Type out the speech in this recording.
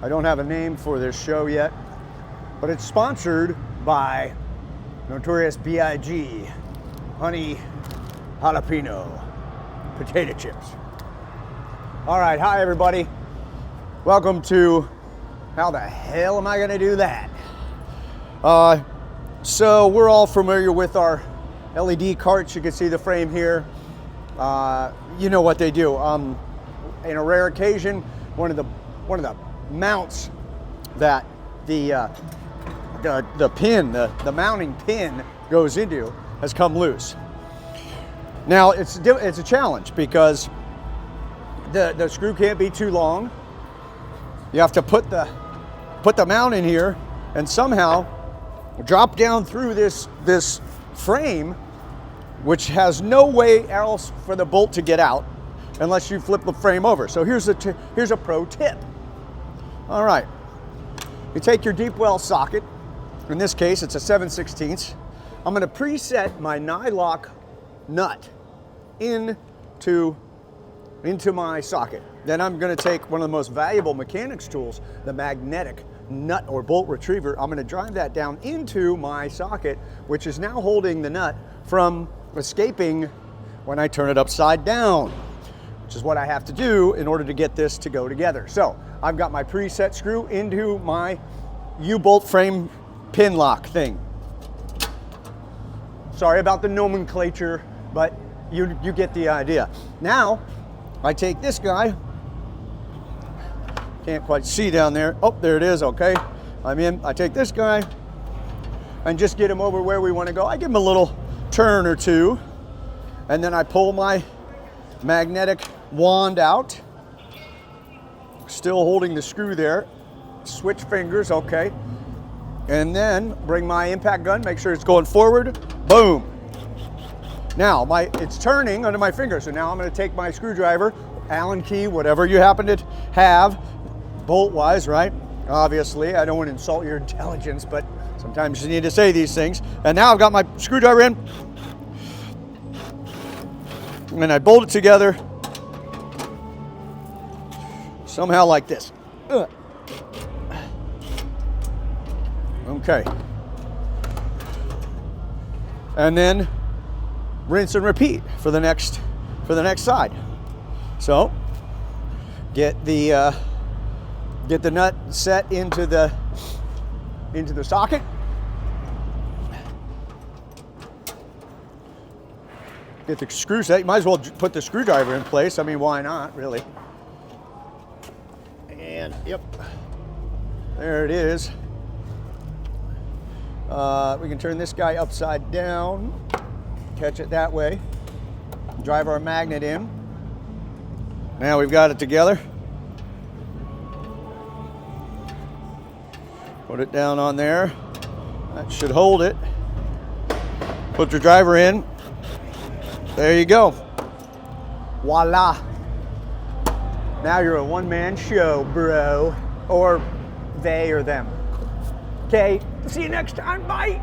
I don't have a name for this show yet, but it's sponsored by Notorious B.I.G. Honey Jalapeno Potato Chips. All right, hi everybody. Welcome to, how the hell am I gonna do that? So we're all familiar with our LED carts. You can see the frame here. You know what they do. In a rare occasion, one of the mounts that the mounting pin goes into has come loose. Now it's a challenge because the screw can't be too long. You have to put the mount in here and somehow drop down through this frame, which has no way else for the bolt to get out unless you flip the frame over. So here's a pro tip. All right, you take your deep well socket. In this case, it's a 7/16. I'm going to preset my nylock nut into my socket. Then I'm going to take one of the most valuable mechanics tools, the magnetic nut or bolt retriever. I'm going to drive that down into my socket, which is now holding the nut from escaping when I turn it upside down, which is what I have to do in order to get this to go together. So I've got my preset screw into my U-bolt frame pin lock thing. Sorry about the nomenclature, but you get the idea. Now I take this guy, can't quite see down there. Oh, there it is, okay. I'm in. I take this guy and just get him over where we want to go. I give him a little turn or two, and then I pull my magnetic wand out, still holding the screw there. Switch fingers, okay. And then bring my impact gun, make sure it's going forward, boom. Now, it's turning under my finger, so now I'm gonna take my screwdriver, Allen key, whatever you happen to have, bolt-wise, right? Obviously, I don't want to insult your intelligence, but sometimes you need to say these things. And now I've got my screwdriver in, and I bolt it together, somehow like this. Okay. And then rinse and repeat for the next side. So get the nut set into the socket. Get the screw set. You might as well put the screwdriver in place. I mean, why not, really? And yep, there it is. We can turn this guy upside down, catch it that way, drive our magnet in. Now we've got it together. Put it down on there. That should hold it. Put your driver in. There you go. Voila. Now you're a one-man show, bro. Or they or them. Okay, see you next time. Bye.